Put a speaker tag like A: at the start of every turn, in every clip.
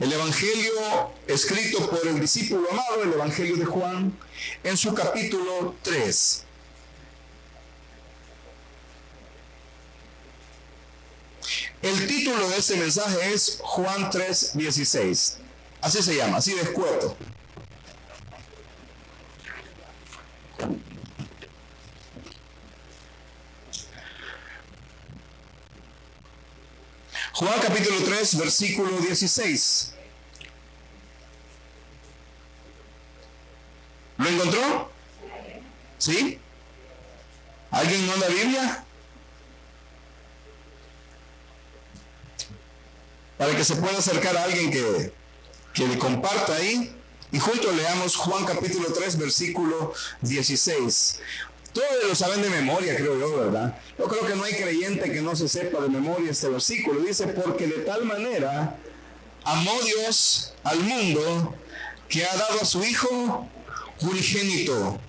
A: El Evangelio escrito por el discípulo amado, el Evangelio de Juan, en su capítulo 3. El título de este mensaje es Juan 3:16. Así se llama, así de escueto. Juan capítulo 3, versículo 16. ¿Lo encontró? ¿Sí? ¿Alguien no la Biblia? Para que se pueda acercar a alguien que le comparta ahí. Y juntos leamos Juan capítulo 3, versículo 16. Todos lo saben de memoria, creo yo, ¿verdad? Yo creo que no hay creyente que no se sepa de memoria este versículo. Dice, porque de tal manera amó Dios al mundo que ha dado a su Hijo unigénito,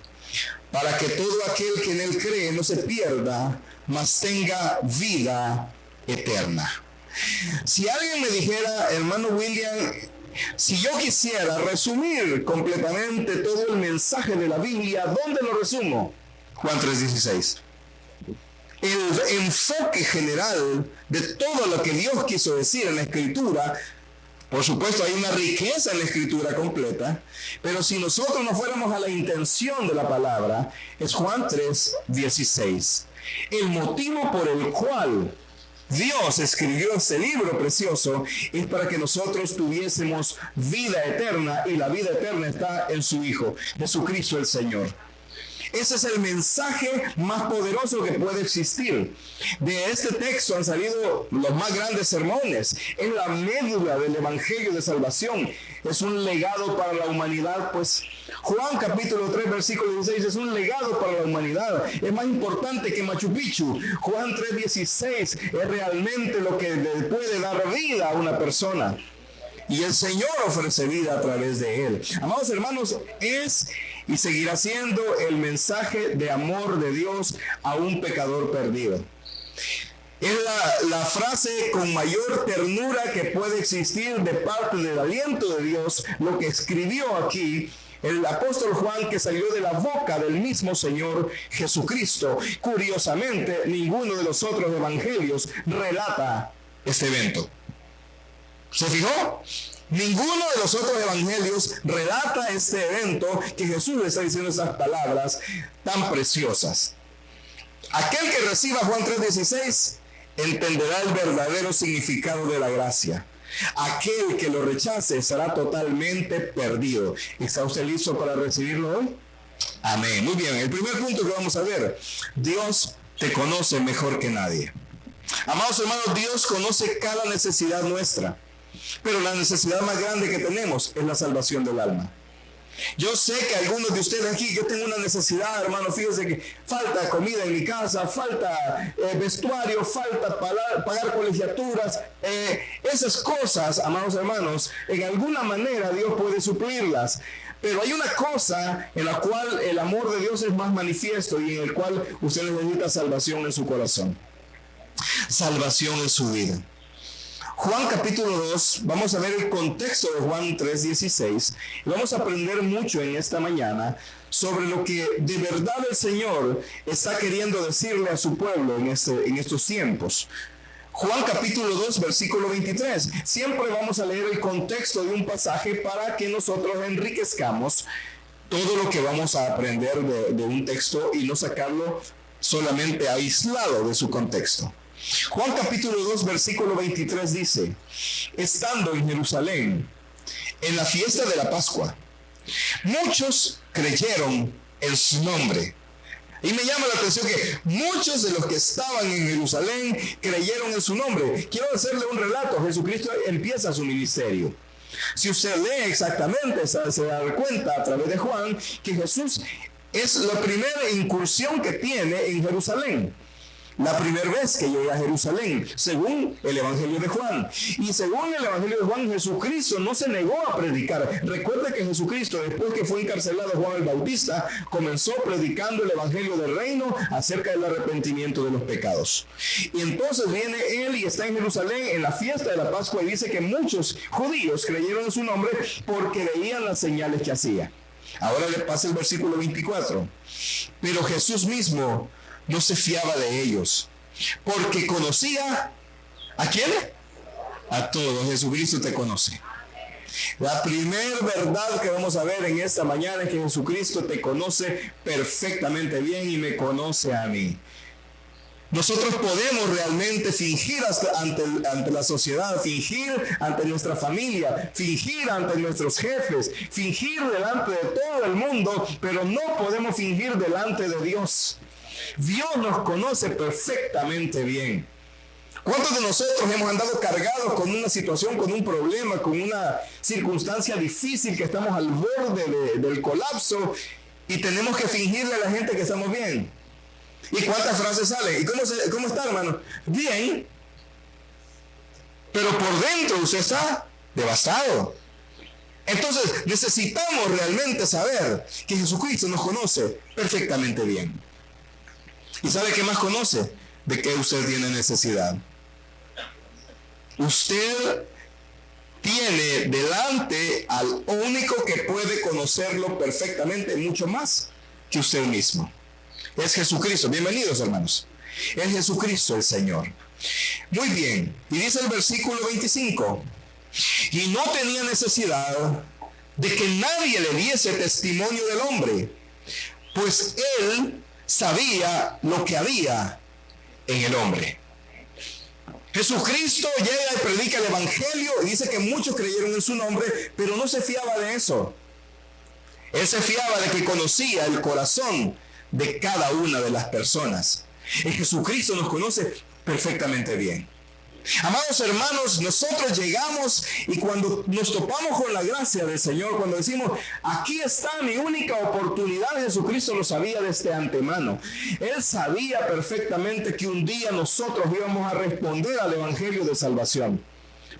A: para que todo aquel que en él cree no se pierda, mas tenga vida eterna. Si alguien me dijera, hermano William, si yo quisiera resumir completamente todo el mensaje de la Biblia, ¿dónde lo resumo? Juan 3:16. El enfoque general de todo lo que Dios quiso decir en la Escritura. Por supuesto, hay una riqueza en la Escritura completa, pero si nosotros no fuéramos a la intención de la palabra, es Juan 3:16. El motivo por el cual Dios escribió este libro precioso es para que nosotros tuviésemos vida eterna, y la vida eterna está en su Hijo, Jesucristo el Señor. Ese es el mensaje más poderoso que puede existir. De este texto han salido los más grandes sermones. Es la médula del Evangelio de salvación. Es un legado para la humanidad. Pues Juan capítulo 3 versículo 16 es un legado para la humanidad. Es más importante que Machu Picchu. Juan 3:16 es realmente lo que le puede dar vida a una persona. Y el Señor ofrece vida a través de él. Amados hermanos, es y seguirá siendo el mensaje de amor de Dios a un pecador perdido. Es la frase con mayor ternura que puede existir de parte del aliento de Dios, lo que escribió aquí el apóstol Juan, que salió de la boca del mismo Señor Jesucristo. Curiosamente, ninguno de los otros evangelios relata este evento. ¿Se fijó? Ninguno de los otros evangelios relata este evento que Jesús le está diciendo esas palabras tan preciosas. Aquel que reciba Juan 3:16 entenderá el verdadero significado de la gracia. Aquel que lo rechace será totalmente perdido. ¿Está usted listo para recibirlo hoy? Amén. Muy bien. El primer punto que vamos a ver: Dios te conoce mejor que nadie. Amados hermanos, Dios conoce cada necesidad nuestra. Pero la necesidad más grande que tenemos es la salvación del alma. Yo sé que algunos de ustedes aquí, yo tengo una necesidad, hermano, fíjense que falta comida en mi casa, falta vestuario, falta pagar colegiaturas. Esas cosas, amados hermanos, en alguna manera Dios puede suplirlas. Pero hay una cosa en la cual el amor de Dios es más manifiesto y en el cual usted necesita salvación en su corazón. Salvación en su vida. Juan capítulo 2, vamos a ver el contexto de Juan 3:16 y vamos a aprender mucho en esta mañana sobre lo que de verdad el Señor está queriendo decirle a su pueblo en estos tiempos. Juan capítulo 2, versículo 23. Siempre vamos a leer el contexto de un pasaje para que nosotros enriquezcamos todo lo que vamos a aprender de un texto y no sacarlo solamente aislado de su contexto. Juan capítulo 2 versículo 23 dice: estando en Jerusalén en la fiesta de la Pascua, muchos creyeron en su nombre. Y me llama la atención que muchos de los que estaban en Jerusalén creyeron en su nombre. Quiero hacerle un relato. Jesucristo empieza su ministerio. Si usted lee exactamente, se va a dar cuenta a través de Juan que Jesús es la primera incursión que tiene en Jerusalén. la primera vez que llega a Jerusalén, según el Evangelio de Juan. Y según el Evangelio de Juan, Jesucristo no se negó a predicar. Recuerde que Jesucristo, después que fue encarcelado Juan el Bautista, comenzó predicando el Evangelio del reino acerca del arrepentimiento de los pecados. Y entonces viene él y está en Jerusalén en la fiesta de la Pascua y dice que muchos judíos creyeron en su nombre porque veían las señales que hacía. Ahora le pasa el versículo 24. Pero Jesús mismo no se fiaba de ellos, porque conocía ¿a quién? A todos. Jesucristo te conoce. La primera verdad que vamos a ver en esta mañana es que Jesucristo te conoce perfectamente bien y me conoce a mí. Nosotros podemos realmente fingir ante la sociedad, fingir ante nuestra familia, fingir ante nuestros jefes, fingir delante de todo el mundo, pero no podemos fingir delante de Dios. Dios nos conoce perfectamente bien. ¿Cuántos de nosotros hemos andado cargados con una situación, con un problema, con una circunstancia difícil que estamos al borde del colapso y tenemos que fingirle a la gente que estamos bien? ¿Y cuántas frases salen? ¿Y cómo está, hermano? Bien. Pero por dentro usted está devastado. Entonces necesitamos realmente saber que Jesucristo nos conoce perfectamente bien. ¿Y sabe qué más conoce? De qué usted tiene necesidad. Usted tiene delante al único que puede conocerlo perfectamente, mucho más que usted mismo. Es Jesucristo. Bienvenidos, hermanos. Es Jesucristo el Señor. Muy bien. Y dice el versículo 25. Y no tenía necesidad de que nadie le diese testimonio del hombre, pues él sabía lo que había en el hombre. Jesucristo llega y predica el Evangelio y dice que muchos creyeron en su nombre, pero no se fiaba de eso. Él se fiaba de que conocía el corazón de cada una de las personas. Y Jesucristo nos conoce perfectamente bien. Amados hermanos, nosotros llegamos y cuando nos topamos con la gracia del Señor, cuando decimos, aquí está mi única oportunidad, Jesucristo lo sabía desde antemano. Él sabía perfectamente que un día nosotros íbamos a responder al Evangelio de salvación.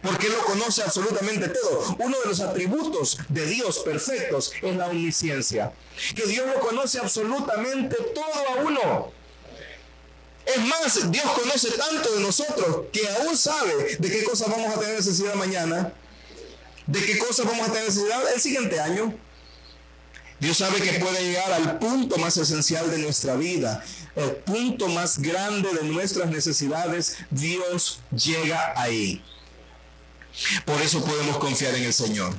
A: Porque Él lo conoce absolutamente todo. Uno de los atributos de Dios perfectos es la omnisciencia. Que Dios lo conoce absolutamente todo a uno. Es más, Dios conoce tanto de nosotros que aún sabe de qué cosas vamos a tener necesidad mañana, de qué cosas vamos a tener necesidad el siguiente año. Dios sabe que puede llegar al punto más esencial de nuestra vida, el punto más grande de nuestras necesidades. Dios llega ahí. Por eso podemos confiar en el Señor.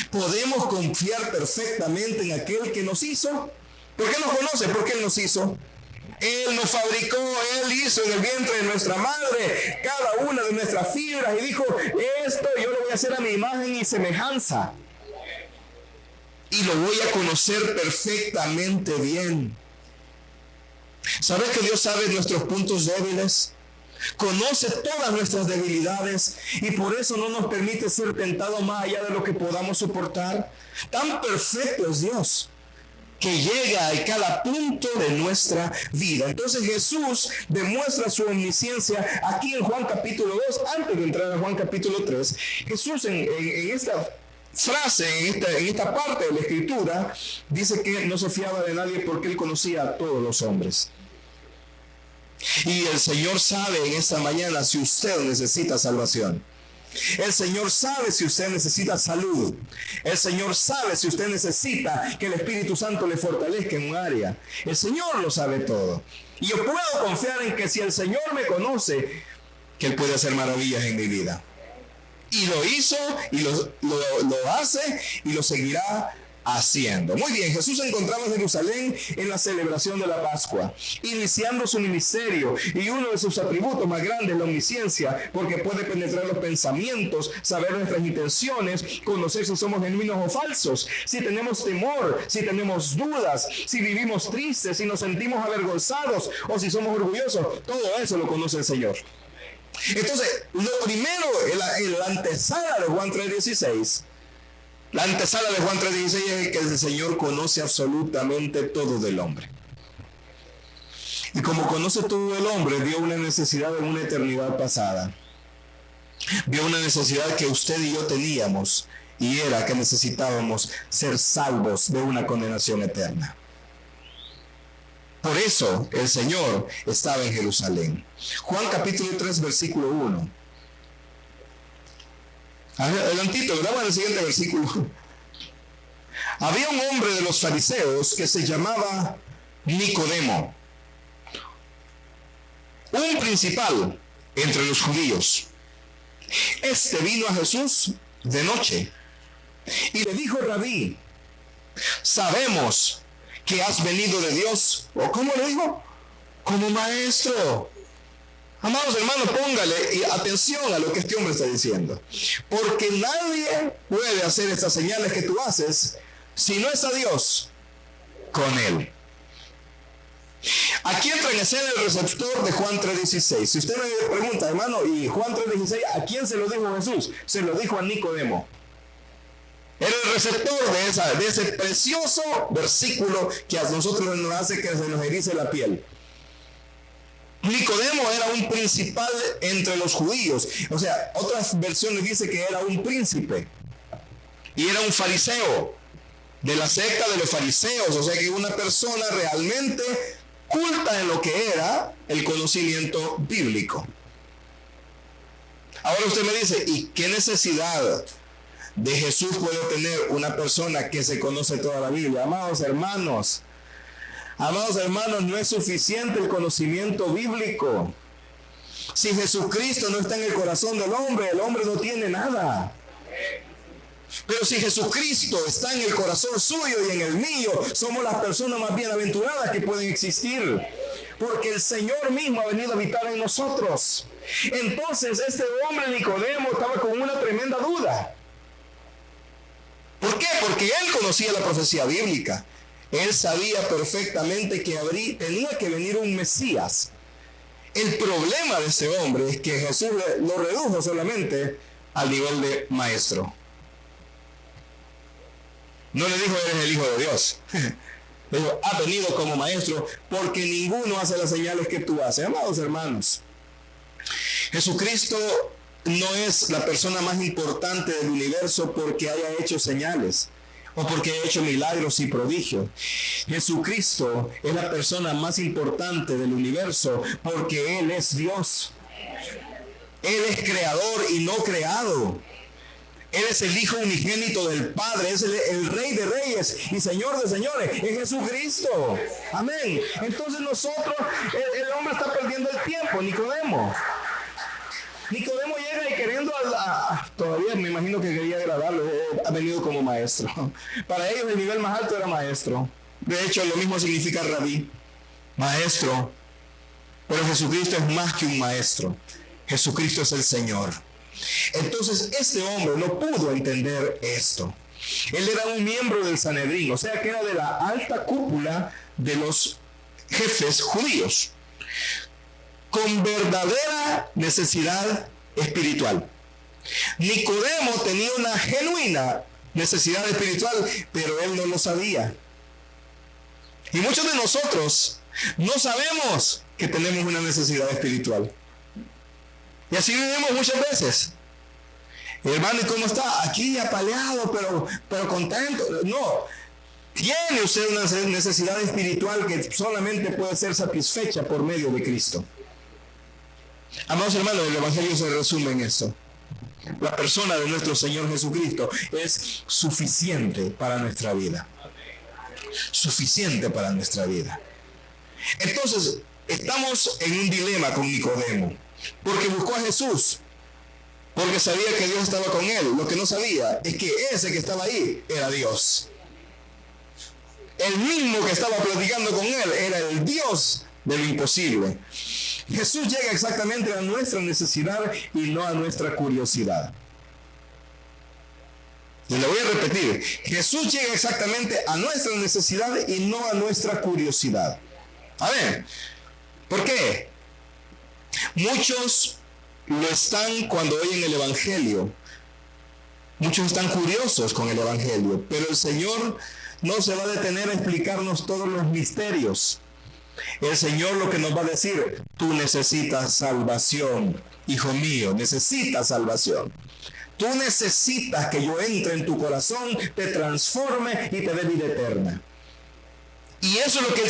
A: Podemos confiar perfectamente en aquel que nos hizo. ¿Por qué nos conoce? Porque Él nos hizo. Él nos fabricó, Él hizo en el vientre de nuestra madre cada una de nuestras fibras y dijo, esto yo lo voy a hacer a mi imagen y semejanza. Y lo voy a conocer perfectamente bien. ¿Sabes que Dios sabe nuestros puntos débiles? Conoce todas nuestras debilidades y por eso no nos permite ser tentados más allá de lo que podamos soportar. Tan perfecto es Dios que llega a cada punto de nuestra vida. Entonces Jesús demuestra su omnisciencia aquí en Juan capítulo 2. Antes de entrar a Juan capítulo 3, Jesús en esta frase, en esta parte de la escritura, dice que no se fiaba de nadie porque Él conocía a todos los hombres. Y el Señor sabe en esta mañana si usted necesita salvación. El Señor sabe si usted necesita salud. El Señor sabe si usted necesita que el Espíritu Santo le fortalezca en un área. El Señor lo sabe todo. Y yo puedo confiar en que si el Señor me conoce, que Él puede hacer maravillas en mi vida. Y lo hizo, y lo hace, y lo seguirá haciendo. Muy bien, Jesús se encontraba en Jerusalén en la celebración de la Pascua, iniciando su ministerio, y uno de sus atributos más grandes es la omnisciencia, porque puede penetrar los pensamientos, saber nuestras intenciones, conocer si somos genuinos o falsos, si tenemos temor, si tenemos dudas, si vivimos tristes, si nos sentimos avergonzados o si somos orgullosos. Todo eso lo conoce el Señor. Entonces, lo primero, la antesala de Juan 3:16, la antesala de Juan 3:16 es que el Señor conoce absolutamente todo del hombre. Y como conoce todo el hombre, vio una necesidad en una eternidad pasada. Vio una necesidad que usted y yo teníamos, y era que necesitábamos ser salvos de una condenación eterna. Por eso el Señor estaba en Jerusalén. Juan capítulo 3, versículo 1. Adelantito, ¿verdad? En el siguiente versículo. Había un hombre de los fariseos que se llamaba Nicodemo, un principal entre los judíos. Este vino a Jesús de noche y le dijo: Rabí, sabemos que has venido de Dios. ¿O cómo le dijo? Como maestro. Amados hermanos, póngale atención a lo que este hombre está diciendo. Porque nadie puede hacer estas señales que tú haces si no es a Dios con él. Aquí entra en escena el receptor de Juan 3:16. Si usted me pregunta, hermano, ¿y Juan 3:16 a quién se lo dijo Jesús? Se lo dijo a Nicodemo. Era el receptor de ese precioso versículo que a nosotros nos hace que se nos erice la piel. Nicodemo era un principal entre los judíos. O sea, otras versiones dicen que era un príncipe. Y era un fariseo, de la secta de los fariseos. O sea, que una persona realmente culta en lo que era el conocimiento bíblico. Ahora usted me dice, ¿y qué necesidad de Jesús puede tener una persona que se conoce toda la Biblia? Amados hermanos, no es suficiente el conocimiento bíblico. Si Jesucristo no está en el corazón del hombre, el hombre no tiene nada. Pero si Jesucristo está en el corazón suyo y en el mío, somos las personas más bienaventuradas que pueden existir. Porque el Señor mismo ha venido a habitar en nosotros. Entonces este hombre Nicodemo estaba con una tremenda duda. ¿Por qué? Porque él conocía la profecía bíblica. Él sabía perfectamente que tenía que venir un Mesías. El problema de este hombre es que Jesús lo redujo solamente al nivel de maestro. No le dijo: eres el Hijo de Dios. Le dijo: ha venido como maestro, porque ninguno hace las señales que tú haces. Amados hermanos, Jesucristo no es la persona más importante del universo porque haya hecho señales o porque haya hecho milagros y prodigios. Jesucristo es la persona más importante del universo porque Él es Dios. Él es creador y no creado. Él es el Hijo unigénito del Padre, es el Rey de Reyes y Señor de Señores, es Jesucristo. Amén. Entonces nosotros, el hombre está perdiendo el tiempo. Nicodemo llega y queriendo, todavía me imagino que quería agradarlo, ha venido como maestro. Para ellos el nivel más alto era maestro. De hecho, lo mismo significa rabí, maestro. Pero Jesucristo es más que un maestro. Jesucristo es el Señor. Entonces este hombre no pudo entender esto. Él era un miembro del Sanedrín, o sea que era de la alta cúpula de los jefes judíos, con verdadera necesidad espiritual. Nicodemo tenía una genuina necesidad espiritual, pero él no lo sabía. Y muchos de nosotros no sabemos que tenemos una necesidad espiritual. Y así vivimos muchas veces. Hermano, ¿y cómo está? Aquí apaleado, pero contento. No. Tiene usted una necesidad espiritual que solamente puede ser satisfecha por medio de Cristo. Amados hermanos, el Evangelio se resume en esto. La persona de nuestro Señor Jesucristo es suficiente para nuestra vida. Suficiente para nuestra vida. Entonces, estamos en un dilema con Nicodemo. Porque buscó a Jesús, porque sabía que Dios estaba con él. Lo que no sabía es que ese que estaba ahí era Dios. El mismo que estaba platicando con él era el Dios de lo imposible. Jesús llega exactamente a nuestra necesidad y no a nuestra curiosidad. Y lo voy a repetir. Jesús llega exactamente a nuestra necesidad y no a nuestra curiosidad. A ver, ¿por qué? Muchos lo están cuando oyen el Evangelio. Muchos están curiosos con el Evangelio, pero el Señor no se va a detener a explicarnos todos los misterios. El Señor lo que nos va a decir, tú necesitas salvación, hijo mío, necesitas salvación. Tú necesitas que yo entre en tu corazón, te transforme y te dé vida eterna. Y eso es lo que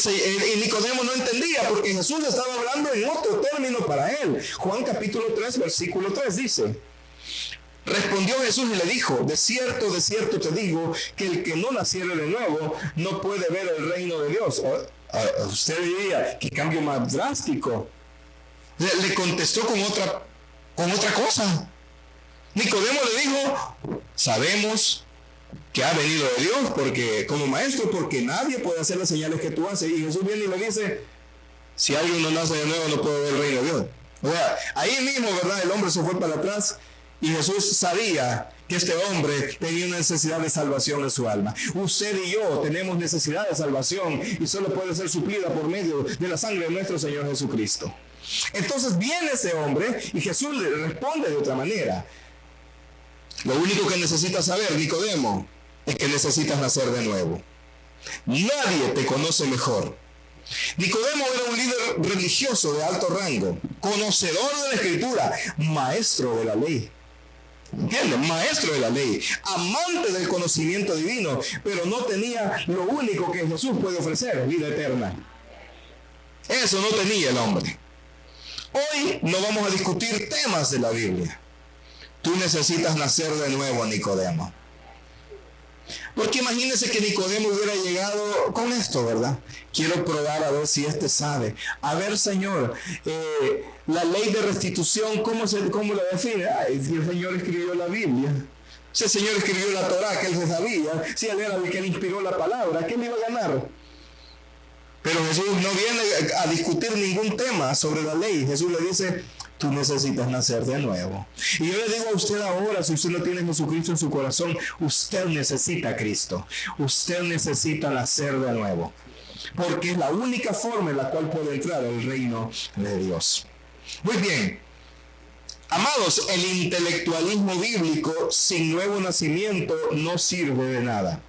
A: el Nicodemo no entendía, porque Jesús estaba hablando en otro término para él. Juan capítulo 3, versículo 3 dice: respondió Jesús y le dijo, de cierto te digo, que el que no naciere de nuevo no puede ver el reino de Dios. Usted diría, qué cambio más drástico. Le contestó con otra cosa. Nicodemo le dijo, sabemos que ha venido de Dios porque como maestro, porque nadie puede hacer las señales que tú haces. Y Jesús viene y le dice, si alguien no nace de nuevo no puede ver el reino de Dios. O sea, ahí mismo, ¿verdad? El hombre se fue para atrás y Jesús sabía que este hombre tenía una necesidad de salvación en su alma. Usted y yo tenemos necesidad de salvación y solo puede ser suplida por medio de la sangre de nuestro Señor Jesucristo. Entonces viene ese hombre y Jesús le responde de otra manera. Lo único que necesitas saber, Nicodemo, es que necesitas nacer de nuevo. Nadie te conoce mejor. Nicodemo era un líder religioso de alto rango, conocedor de la Escritura, maestro de la ley. ¿Entienden? Maestro de la ley, amante del conocimiento divino, pero no tenía lo único que Jesús puede ofrecer, vida eterna. Eso no tenía el hombre. Hoy no vamos a discutir temas de la Biblia. Tú necesitas nacer de nuevo, Nicodemo. Porque imagínense que Nicodemo hubiera llegado con esto, ¿verdad? Quiero probar a ver si este sabe. A ver, Señor, la ley de restitución, ¿cómo la define? Ay, si el Señor escribió la Biblia. Si el Señor escribió la Torá, que él se sabía. Si él era el que le inspiró la palabra, ¿quién le iba a ganar? Pero Jesús no viene a discutir ningún tema sobre la ley. Jesús le dice, tú necesitas nacer de nuevo. Y yo le digo a usted ahora, si usted no tiene a Jesucristo en su corazón, usted necesita a Cristo. Usted necesita nacer de nuevo. Porque es la única forma en la cual puede entrar al reino de Dios. Muy bien. Amados, el intelectualismo bíblico sin nuevo nacimiento no sirve de nada.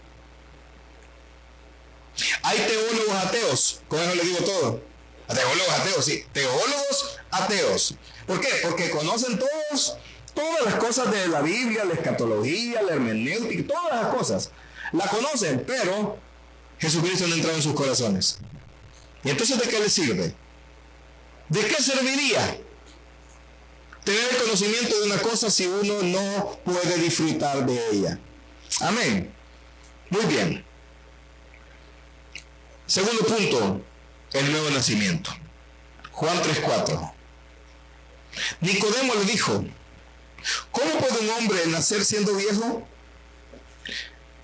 A: Hay teólogos ateos, con eso le digo todo. Teólogos ateos, sí. Teólogos ateos. ¿Por qué? Porque conocen todas las cosas de la Biblia, la escatología, la hermenéutica, todas las cosas. La conocen, pero Jesucristo no ha entrado en sus corazones. ¿Y entonces de qué les sirve? ¿De qué serviría tener el conocimiento de una cosa si uno no puede disfrutar de ella? Amén. Muy bien. Segundo punto, el nuevo nacimiento. Juan 3:4. Nicodemo le dijo, ¿cómo puede un hombre nacer siendo viejo?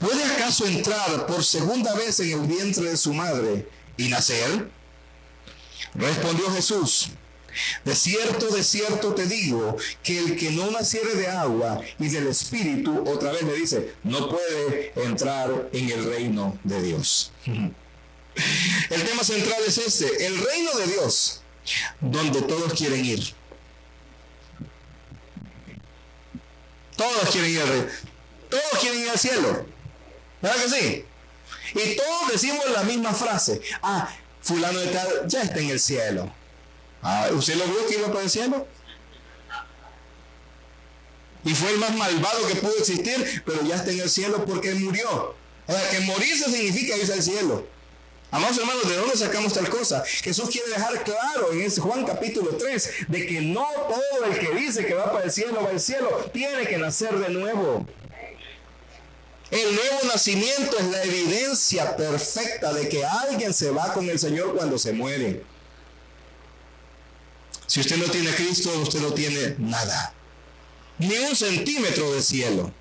A: ¿Puede acaso entrar por segunda vez en el vientre de su madre y nacer? Respondió Jesús, de cierto te digo, que el que no naciere de agua y del Espíritu, otra vez le dice, no puede entrar en el reino de Dios. El tema central es este, el reino de Dios, donde todos quieren ir. Todos quieren ir al reino. Todos quieren ir al cielo. ¿Verdad que sí? Y todos decimos la misma frase. Fulano de tal ya está en el cielo. ¿Usted lo vio que iba para el cielo? Y fue el más malvado que pudo existir, pero ya está en el cielo porque murió. O sea, que morirse significa irse al cielo. Amados hermanos, ¿de dónde sacamos tal cosa? Jesús quiere dejar claro en ese Juan capítulo 3 de que no todo el que dice que va para el cielo, va al cielo, tiene que nacer de nuevo. El nuevo nacimiento es la evidencia perfecta de que alguien se va con el Señor cuando se muere. Si usted no tiene a Cristo, usted no tiene nada. Ni un centímetro de cielo.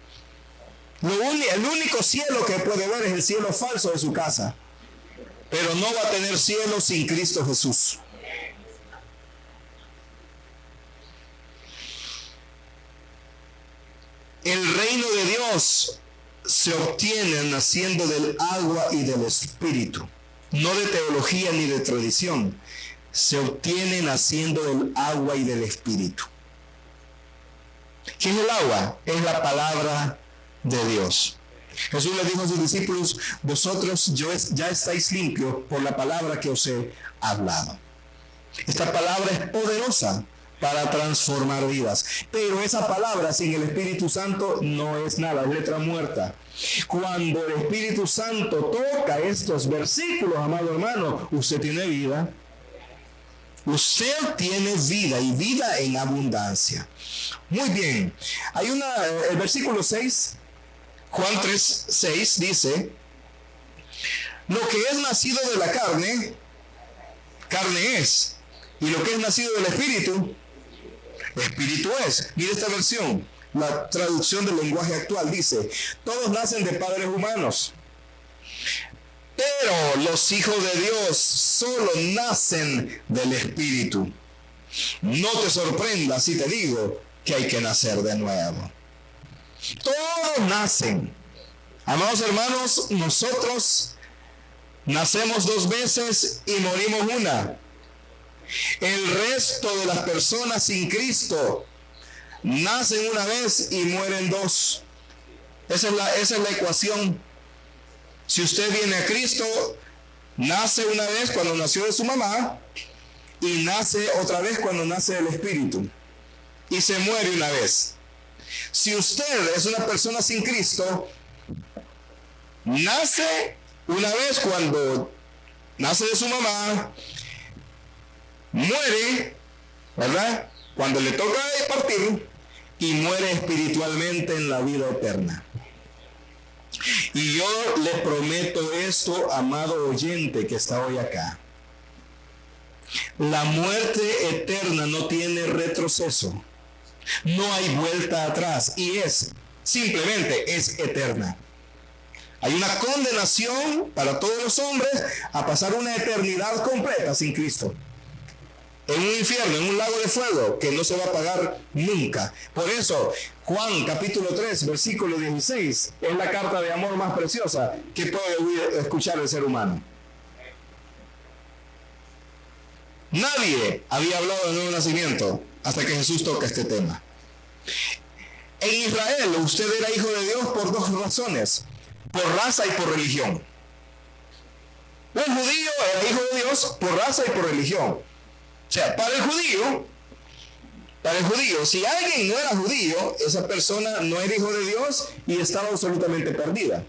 A: El único cielo que puede ver es el cielo falso de su casa. Pero no va a tener cielo sin Cristo Jesús. El reino de Dios se obtiene naciendo del agua y del Espíritu. No de teología ni de tradición. Se obtiene naciendo del agua y del Espíritu. ¿Qué es el agua? Es la palabra de Dios. Jesús le dijo a sus discípulos, vosotros ya estáis limpios por la palabra que os he hablado. Esta palabra es poderosa para transformar vidas, pero esa palabra sin el Espíritu Santo no es nada, es letra muerta. Cuando el Espíritu Santo toca estos versículos, amado hermano, usted tiene vida. Usted tiene vida y vida en abundancia. Muy bien. Hay el versículo 6, Juan 3:6 dice: lo que es nacido de la carne, carne es. Y lo que es nacido del Espíritu, Espíritu es. Mire esta versión, la traducción del lenguaje actual dice: todos nacen de padres humanos, pero los hijos de Dios solo nacen del Espíritu. No te sorprendas si te digo que hay que nacer de nuevo. Todos nacen. Amados hermanos, nosotros nacemos 2 veces y morimos una. El resto de las personas sin Cristo nacen una vez y mueren 2. Esa es la ecuación. Si usted viene a Cristo, nace una vez cuando nació de su mamá y nace otra vez cuando nace del Espíritu y se muere una vez. Si usted es una persona sin Cristo, nace una vez cuando nace de su mamá, muere, ¿verdad?, cuando le toca partir, y muere espiritualmente en la vida eterna. Y yo le prometo esto, amado oyente que está hoy acá: la muerte eterna no tiene retroceso, no hay vuelta atrás, y simplemente es eterna. Hay una condenación para todos los hombres a pasar una eternidad completa sin Cristo, en un infierno, en un lago de fuego que no se va a apagar nunca. Por eso Juan capítulo 3 versículo 16 es la carta de amor más preciosa que puede escuchar el ser humano. Nadie había hablado de nuevo nacimiento hasta que Jesús toca este tema. En Israel usted era hijo de Dios por 2 razones: por raza y por religión. Un judío era hijo de Dios por raza y por religión. O sea, para el judío, si alguien no era judío, esa persona no era hijo de Dios y estaba absolutamente perdida.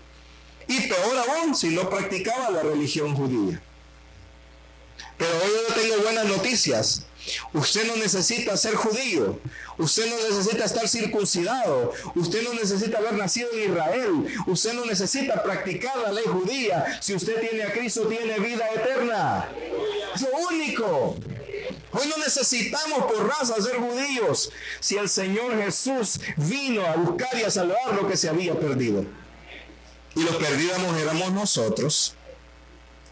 A: Y peor aún, si no practicaba la religión judía. Pero hoy yo tengo buenas noticias. Usted no necesita ser judío. Usted no necesita estar circuncidado. Usted no necesita haber nacido en Israel. Usted no necesita practicar la ley judía. Si usted tiene a Cristo, tiene vida eterna. Es lo único. Hoy no necesitamos por raza ser judíos. Si el Señor Jesús vino a buscar y a salvar lo que se había perdido. Y los perdidos éramos nosotros.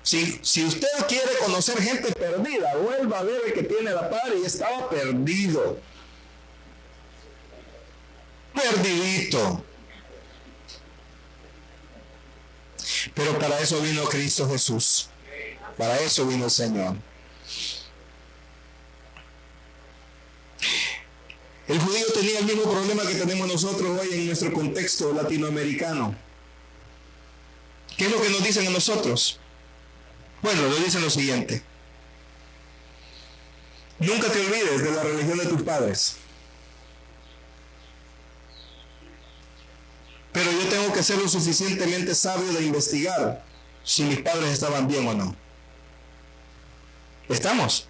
A: Si usted quiere conocer gente perdida, vuelva a ver el que tiene la par y estaba perdido. Perdidito. Pero para eso vino Cristo Jesús. Para eso vino el Señor. El judío tenía el mismo problema que tenemos nosotros hoy en nuestro contexto latinoamericano. ¿Qué es lo que nos dicen a nosotros? Bueno, nos dicen lo siguiente: nunca te olvides de la religión de tus padres. Pero yo tengo que ser lo suficientemente sabio de investigar si mis padres estaban bien o no. ¿Estamos?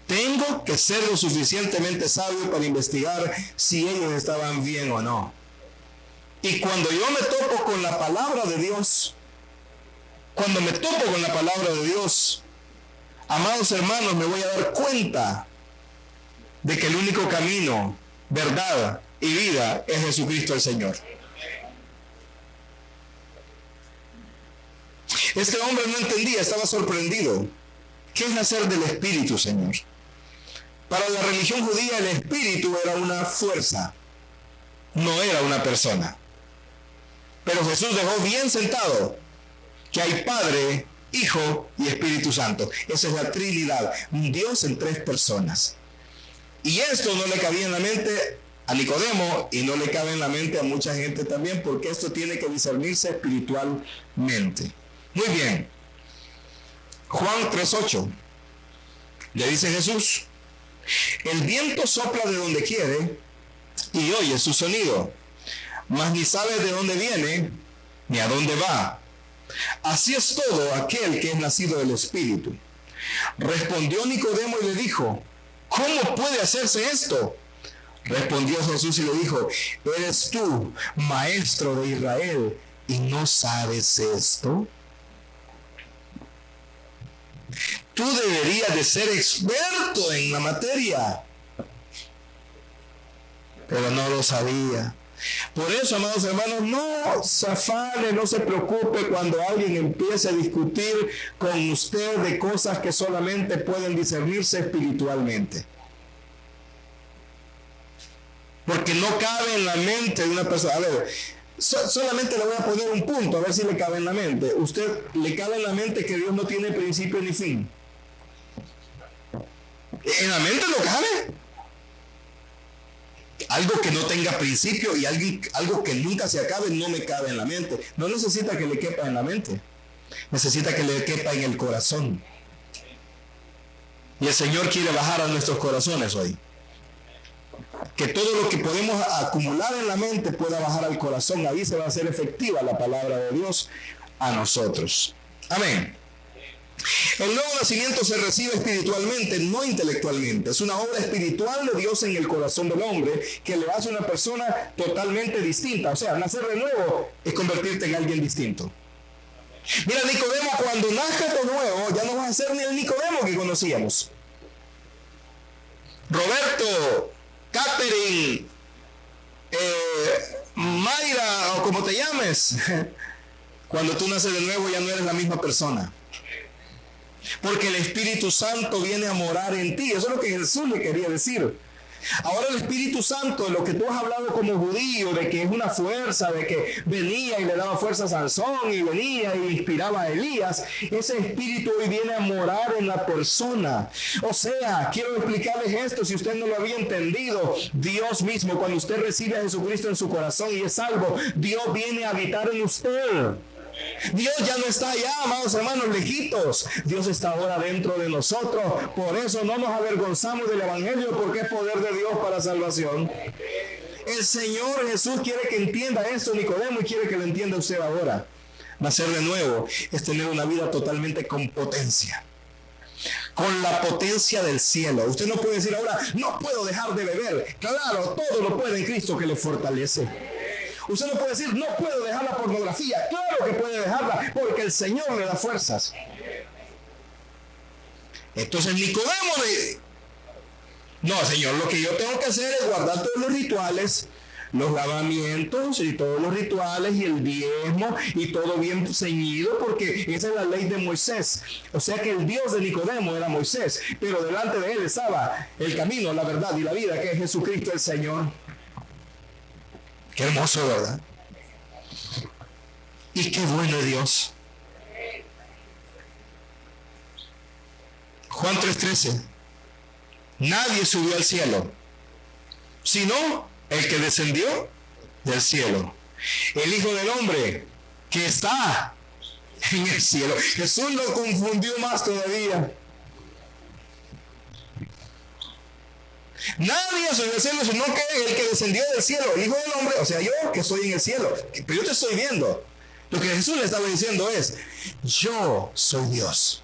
A: Tengo que ser lo suficientemente sabio para investigar si ellos estaban bien o no. Y cuando yo me topo con la palabra de Dios, amados hermanos, me voy a dar cuenta de que el único camino, verdad y vida es Jesucristo el Señor. Este hombre no entendía, estaba sorprendido. ¿Qué es nacer del Espíritu, Señor? Para la religión judía el Espíritu era una fuerza, no era una persona. Pero Jesús dejó bien sentado que hay Padre, Hijo y Espíritu Santo. Esa es la Trinidad, un Dios en 3 personas. Y esto no le cabía en la mente a Nicodemo y no le cabe en la mente a mucha gente también, porque esto tiene que discernirse espiritualmente. Muy bien. Juan 3:8. Le dice Jesús: el viento sopla de donde quiere y oye su sonido, mas ni sabes de dónde viene ni a dónde va. Así es todo aquel que es nacido del Espíritu. Respondió Nicodemo y le dijo: ¿cómo puede hacerse esto? Respondió Jesús y le dijo: ¿eres tú, maestro de Israel, y no sabes esto? Tú deberías de ser experto en la materia, pero no lo sabía. Por eso, amados hermanos, no se afane, no se preocupe cuando alguien empiece a discutir con usted de cosas que solamente pueden discernirse espiritualmente. Porque no cabe en la mente de una persona. A ver, solamente le voy a poner un punto, a ver si le cabe en la mente. ¿Usted le cabe en la mente que Dios no tiene principio ni fin? ¿En la mente no cabe? Algo que no tenga principio y algo que nunca se acabe no me cabe en la mente. No necesita que le quepa en la mente. Necesita que le quepa en el corazón. Y el Señor quiere bajar a nuestros corazones hoy. Que todo lo que podemos acumular en la mente pueda bajar al corazón. Ahí se va a hacer efectiva la palabra de Dios a nosotros. Amén. El nuevo nacimiento se recibe espiritualmente, no intelectualmente. Es una obra espiritual de Dios en el corazón del hombre que le hace una persona totalmente distinta. O sea, nacer de nuevo es convertirte en alguien distinto. Mira, Nicodemo, cuando nazcas de nuevo, ya no vas a ser ni el Nicodemo que conocíamos. Roberto, Catherine, Mayra, o como te llames, cuando tú naces de nuevo ya no eres la misma persona. Porque el Espíritu Santo viene a morar en ti. Eso es lo que Jesús le quería decir. Ahora el Espíritu Santo, lo que tú has hablado como judío, de que es una fuerza, de que venía y le daba fuerza a Sansón, y venía y inspiraba a Elías, ese Espíritu hoy viene a morar en la persona. O sea, quiero explicarles esto, si usted no lo había entendido, Dios mismo, cuando usted recibe a Jesucristo en su corazón y es salvo, Dios viene a habitar en usted. Dios ya no está allá, amados hermanos, lejitos. Dios está ahora dentro de nosotros. Por eso no nos avergonzamos del Evangelio, porque es poder de Dios para salvación. El Señor Jesús quiere que entienda esto, Nicodemo, y quiere que lo entienda usted ahora. Nacer de nuevo es tener una vida totalmente con potencia. Con la potencia del cielo. Usted no puede decir ahora: no puedo dejar de beber. Claro, todo lo puede en Cristo que le fortalece. Usted no puede decir: no puedo dejar la pornografía. Claro que puede dejarla, porque el Señor le da fuerzas. Entonces Nicodemo no, Señor, lo que yo tengo que hacer es guardar todos los rituales, los lavamientos y todos los rituales y el diezmo y todo bien ceñido, porque esa es la ley de Moisés. O sea que el Dios de Nicodemo era Moisés, pero delante de él estaba el camino, la verdad y la vida, que es Jesucristo el Señor. Qué hermoso, ¿verdad? Y qué bueno es Dios. Juan 3:13. Nadie subió al cielo, sino el que descendió del cielo, el Hijo del Hombre que está en el cielo. Jesús lo confundió más todavía. Nadie subió al cielo, sino que el que descendió del cielo, el Hijo del Hombre, o sea, yo que estoy en el cielo, pero yo te estoy viendo. Lo que Jesús le estaba diciendo es: yo soy Dios.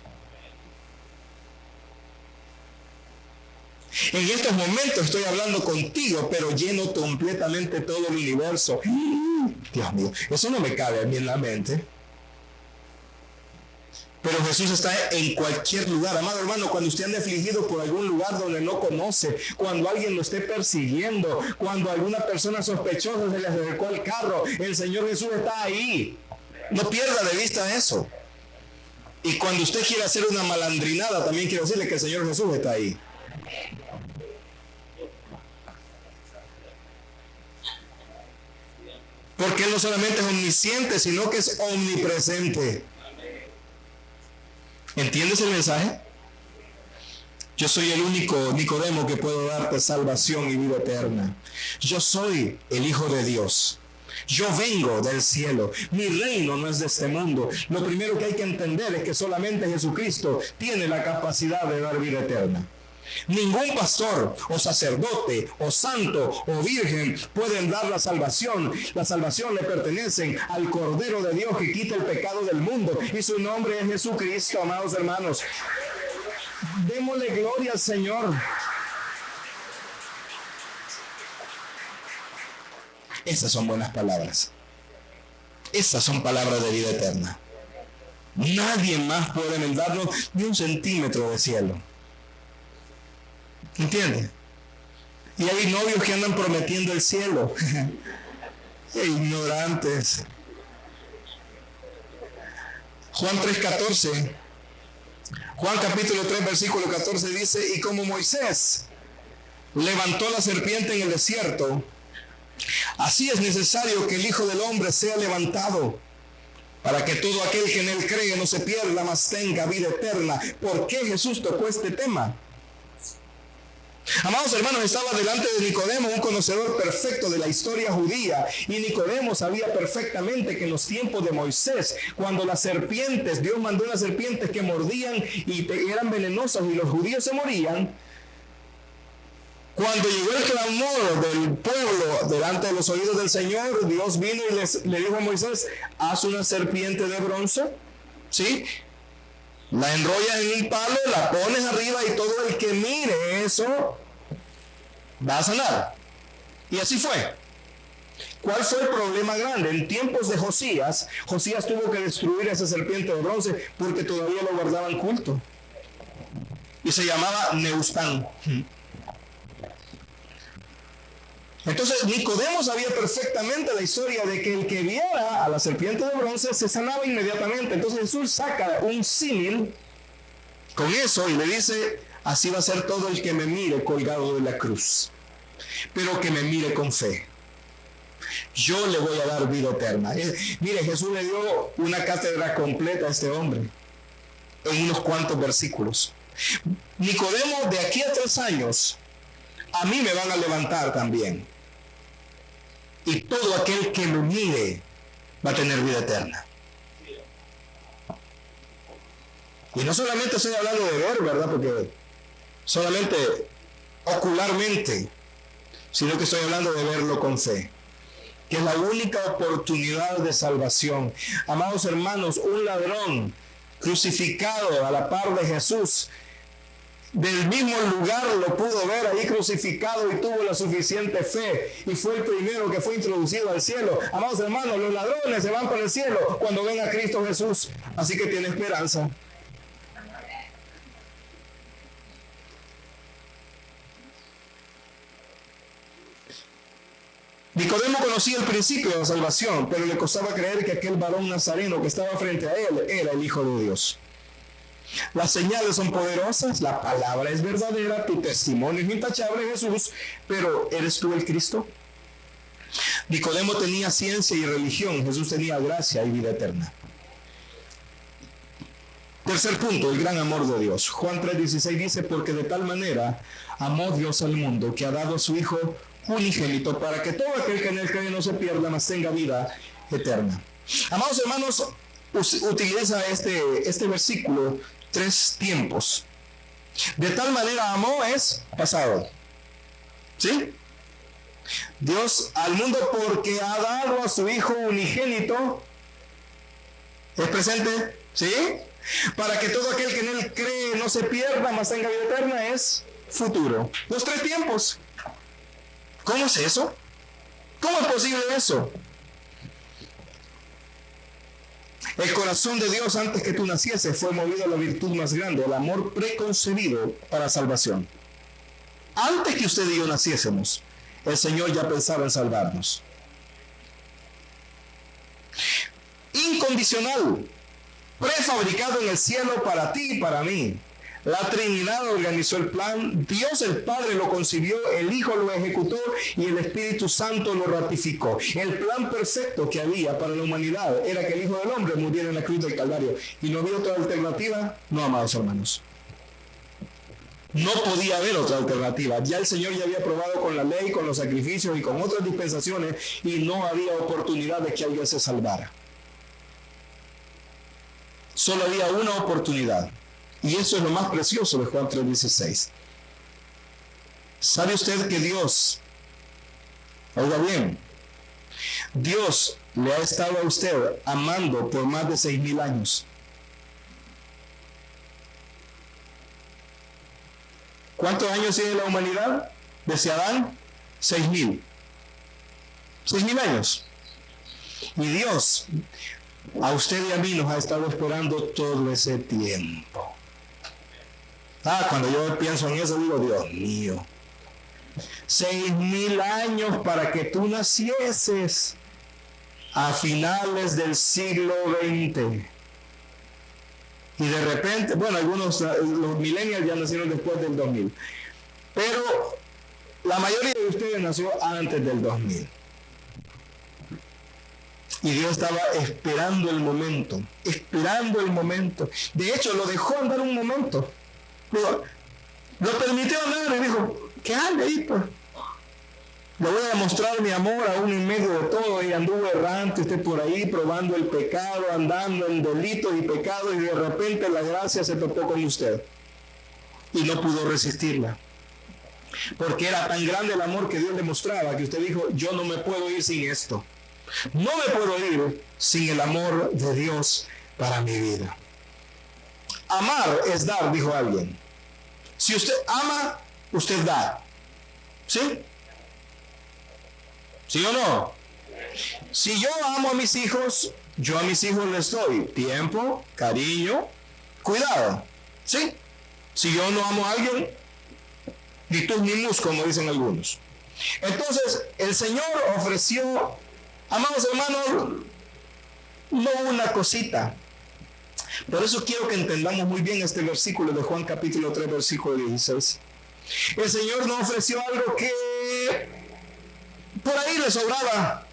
A: En estos momentos estoy hablando contigo, pero lleno completamente todo el universo. Dios mío, eso no me cabe a mí en la mente. Pero Jesús está en cualquier lugar. Amado hermano, cuando usted ande afligido por algún lugar donde no conoce, cuando alguien lo esté persiguiendo, cuando alguna persona sospechosa se le acercó al carro, el Señor Jesús está ahí. No pierda de vista eso. Y cuando usted quiere hacer una malandrinada, también quiero decirle que el Señor Jesús está ahí. Porque Él no solamente es omnisciente, sino que es omnipresente. ¿Entiendes el mensaje? Yo soy el único Nicodemo que puedo darte salvación y vida eterna. Yo soy el Hijo de Dios. Yo vengo del cielo. Mi reino no es de este mundo. Lo primero que hay que entender es que solamente Jesucristo tiene la capacidad de dar vida eterna. Ningún pastor o sacerdote o santo o virgen pueden dar la salvación. La salvación le pertenece al Cordero de Dios que quita el pecado del mundo. Y su nombre es Jesucristo, amados hermanos. Démosle gloria al Señor. Esas son buenas palabras. Esas son palabras de vida eterna. Nadie más puede darnos ni un centímetro de cielo. ¿Entiendes? Y hay novios que andan prometiendo el cielo. Ignorantes. Juan 3:14. Juan capítulo 3 versículo 14 dice: y como Moisés levantó la serpiente en el desierto, así es necesario que el Hijo del Hombre sea levantado, para que todo aquel que en él cree no se pierda, mas tenga vida eterna. ¿Por qué Jesús tocó este tema? Amados hermanos, estaba delante de Nicodemo, un conocedor perfecto de la historia judía, y Nicodemo sabía perfectamente que en los tiempos de Moisés, cuando las serpientes, Dios mandó unas serpientes que mordían y eran venenosas y los judíos se morían, cuando llegó el clamor del pueblo delante de los oídos del Señor, Dios vino y le dijo a Moisés: haz una serpiente de bronce, ¿sí? La enrollas en un palo, la pones arriba y todo el que mire eso va a sanar. Y así fue. ¿Cuál fue el problema grande? En tiempos de Josías, Josías tuvo que destruir esa serpiente de bronce porque todavía lo guardaban culto. Y se llamaba Neustán. Entonces Nicodemo sabía perfectamente la historia de que el que viera a la serpiente de bronce se sanaba inmediatamente. Entonces Jesús saca un símil con eso y le dice: así va a ser todo el que me mire colgado de la cruz, pero que me mire con fe. Yo le voy a dar vida eterna. Mire, Jesús le dio una cátedra completa a este hombre en unos cuantos versículos. Nicodemo, de aquí a 3 años, a mí me van a levantar también. Y todo aquel que me mire va a tener vida eterna. Y no solamente estoy hablando de ver, ¿verdad? Porque solamente ocularmente, sino que estoy hablando de verlo con fe, que es la única oportunidad de salvación. Amados hermanos, un ladrón crucificado a la par de Jesús, del mismo lugar lo pudo ver ahí crucificado y tuvo la suficiente fe y fue el primero que fue introducido al cielo. Amados hermanos, los ladrones se van para el cielo cuando ven a Cristo Jesús, así que tiene esperanza. Nicodemo conocía el principio de la salvación, pero le costaba creer que aquel varón nazareno que estaba frente a él era el Hijo de Dios. Las señales son poderosas, la palabra es verdadera, tu testimonio es intachable, Jesús, pero ¿eres tú el Cristo? Nicodemo tenía ciencia y religión, Jesús tenía gracia y vida eterna. Tercer punto, el gran amor de Dios. Juan 3:16 dice: porque de tal manera amó Dios al mundo, que ha dado a su Hijo unigénito, para que todo aquel que en él cree no se pierda, mas tenga vida eterna. Amados hermanos, utiliza este versículo 3 tiempos. De tal manera amó es pasado. ¿Sí? Dios al mundo porque ha dado a su Hijo unigénito. ¿Es presente? ¿Sí? Para que todo aquel que en él cree no se pierda, mas tenga vida eterna, es futuro. Los 3 tiempos. ¿Cómo es eso? ¿Cómo es posible eso? El corazón de Dios antes que tú nacieses fue movido a la virtud más grande, el amor preconcebido para salvación. Antes que usted y yo naciésemos, el Señor ya pensaba en salvarnos. Incondicional, prefabricado en el cielo para ti y para mí. La Trinidad organizó el plan, Dios el Padre lo concibió, el Hijo lo ejecutó y el Espíritu Santo lo ratificó. El plan perfecto que había para la humanidad era que el Hijo del Hombre muriera en la cruz del Calvario. ¿Y no había otra alternativa? No, amados hermanos. No podía haber otra alternativa. Ya el Señor ya había probado con la ley, con los sacrificios y con otras dispensaciones, y no había oportunidad de que alguien se salvara. Solo había una oportunidad. Y eso es lo más precioso de Juan 3:16. ¿Sabe usted que Dios, oiga bien, Dios le ha estado a usted amando por más de 6,000 años? ¿Cuántos años tiene la humanidad? Desde Adán, 6,000. 6,000 años. Y Dios a usted y a mí nos ha estado esperando todo ese tiempo. Cuando yo pienso en eso digo, Dios mío, 6,000 años para que tú nacieses a finales del siglo XX. Y de repente, bueno, algunos, los millennials ya nacieron después del 2000. Pero la mayoría de ustedes nació antes del 2000. Y Dios estaba esperando el momento, esperando el momento. De hecho, lo dejó andar un momento. Lo permitió andar y dijo, ¿qué ande ahí, pues? Le voy a demostrar mi amor aún en medio de todo. Y anduvo errante usted por ahí probando el pecado, andando en delitos y pecados, y de repente la gracia se topó con usted y no pudo resistirla, porque era tan grande el amor que Dios le mostraba que usted dijo, yo no me puedo ir sin esto, no me puedo ir sin el amor de Dios para mi vida. Amar es dar, dijo alguien. Si usted ama, usted da. ¿Sí? ¿Sí o no? Si yo amo a mis hijos, yo a mis hijos les doy tiempo, cariño, cuidado. ¿Sí? Si yo no amo a alguien, ni tus ni mus, como dicen algunos. Entonces, el Señor ofreció, amados hermanos, no una cosita. Por eso quiero que entendamos muy bien este versículo de Juan capítulo 3, versículo 16. El Señor no ofreció algo que por ahí le sobraba.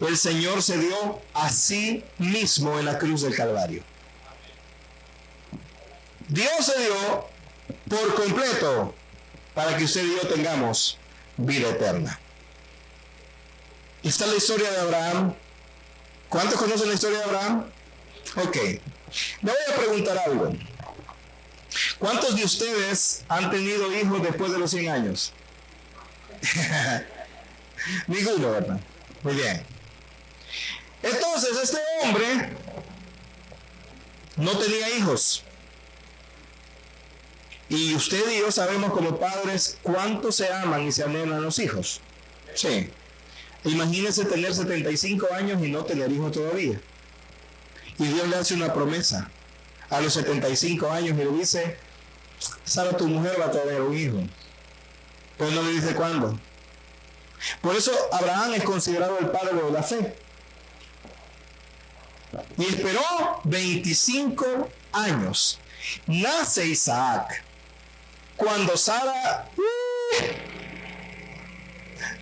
A: El Señor se dio a sí mismo en la cruz del Calvario. Dios se dio por completo para que usted y yo tengamos vida eterna. Esta es la historia de Abraham. ¿Cuántos conocen la historia de Abraham? Ok. Le voy a preguntar algo. ¿Cuántos de ustedes han tenido hijos después de los 100 años? Ninguno, ¿verdad? Muy bien. Entonces, este hombre no tenía hijos. Y usted y yo sabemos como padres cuánto se aman y se anhelan los hijos. Sí. Imagínese tener 75 años y no tener hijos todavía. Y Dios le hace una promesa a los 75 años y le dice, Sara, tu mujer va a tener un hijo. Pero no le dice cuándo. Por eso Abraham es considerado el padre de la fe. Y esperó 25 años. Nace Isaac. Cuando Sara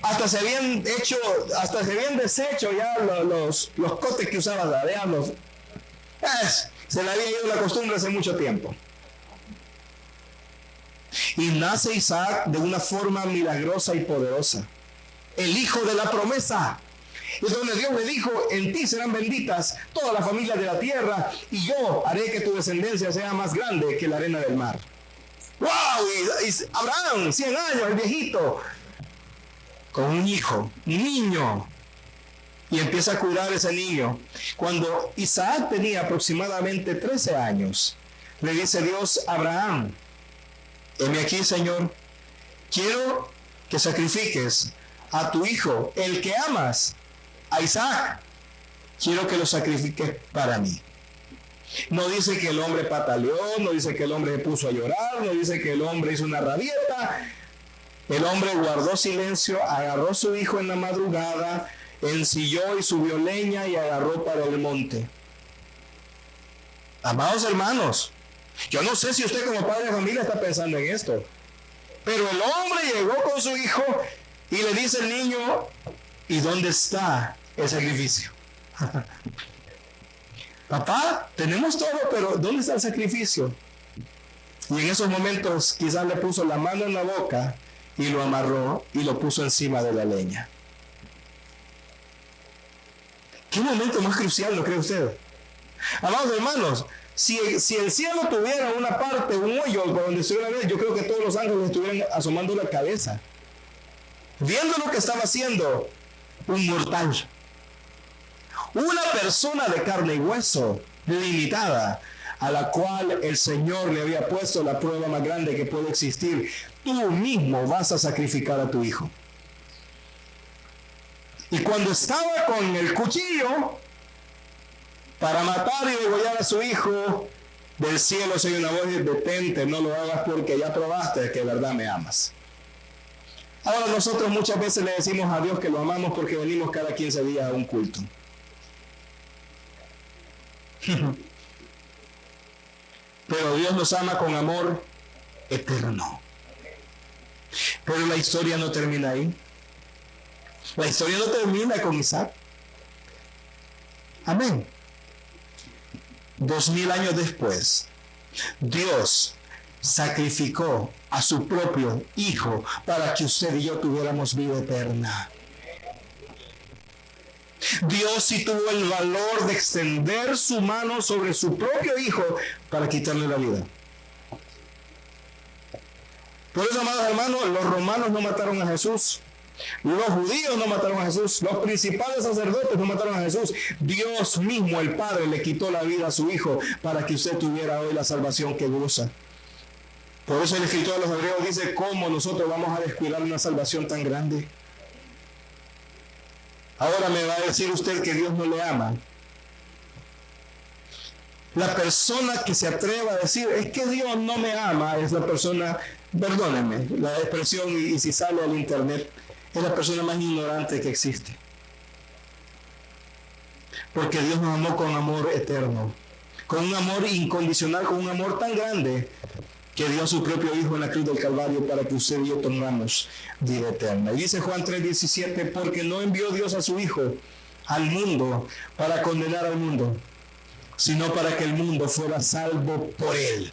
A: hasta se habían deshecho ya los cotes que usaba Sara, se le había ido la costumbre hace mucho tiempo. Y nace Isaac de una forma milagrosa y poderosa. El hijo de la promesa. Es donde Dios le dijo, en ti serán benditas todas las familias de la tierra, y yo haré que tu descendencia sea más grande que la arena del mar. ¡Wow! Y Abraham, 100 años, el viejito, con un hijo, un niño, y empieza a cuidar a ese niño. Cuando Isaac tenía aproximadamente 13 años, le dice Dios a Abraham, heme aquí, Señor, quiero que sacrifiques a tu hijo, el que amas, a Isaac. Quiero que lo sacrifiques para mí. No dice que el hombre pataleó, no dice que el hombre se puso a llorar, no dice que el hombre hizo una rabieta. El hombre guardó silencio, agarró a su hijo en la madrugada, ensilló y subió leña y agarró para el monte. Amados hermanos, yo no sé si usted como padre de familia está pensando en esto, pero el hombre llegó con su hijo y le dice al niño, ¿y dónde está el sacrificio? Papá, tenemos todo, pero ¿dónde está el sacrificio? Y en esos momentos quizás le puso la mano en la boca y lo amarró y lo puso encima de la leña. ¿Qué momento más crucial lo cree usted? Amados hermanos, si el cielo tuviera una parte, un hoyo por donde estuviera, yo creo que todos los ángeles estuvieran asomando la cabeza, viendo lo que estaba haciendo un mortal. Una persona de carne y hueso, limitada, a la cual el Señor le había puesto la prueba más grande que puede existir. Tú mismo vas a sacrificar a tu hijo. Y cuando estaba con el cuchillo para matar y degollar a su hijo, del cielo se oye una voz y dice: detente, no lo hagas porque ya probaste que de verdad me amas. Ahora nosotros muchas veces le decimos a Dios que lo amamos porque venimos cada 15 días a un culto. Pero Dios nos ama con amor eterno. Pero la historia no termina ahí. La historia no termina con Isaac. Amén. 2000 años después, Dios sacrificó a su propio hijo para que usted y yo tuviéramos vida eterna. Dios sí tuvo el valor de extender su mano sobre su propio hijo para quitarle la vida. Por eso, amados hermanos, los romanos no mataron a Jesús. Los judíos no mataron a Jesús. Los principales sacerdotes no mataron a Jesús. Dios mismo, el Padre, le quitó la vida a su hijo para que usted tuviera hoy la salvación que goza. Por eso el escritor de los Hebreos dice: ¿cómo nosotros vamos a descuidar una salvación tan grande? Ahora me va a decir usted que Dios no le ama. La persona que se atreva a decir es que Dios no me ama es la persona, perdónenme la expresión, y si sale al internet, es la persona más ignorante que existe. Porque Dios nos amó con amor eterno, con un amor incondicional, con un amor tan grande que dio a su propio hijo en la cruz del Calvario para que usted y yo tengamos vida eterna. Y dice Juan 3:17, porque no envió Dios a su hijo al mundo para condenar al mundo, sino para que el mundo fuera salvo por él.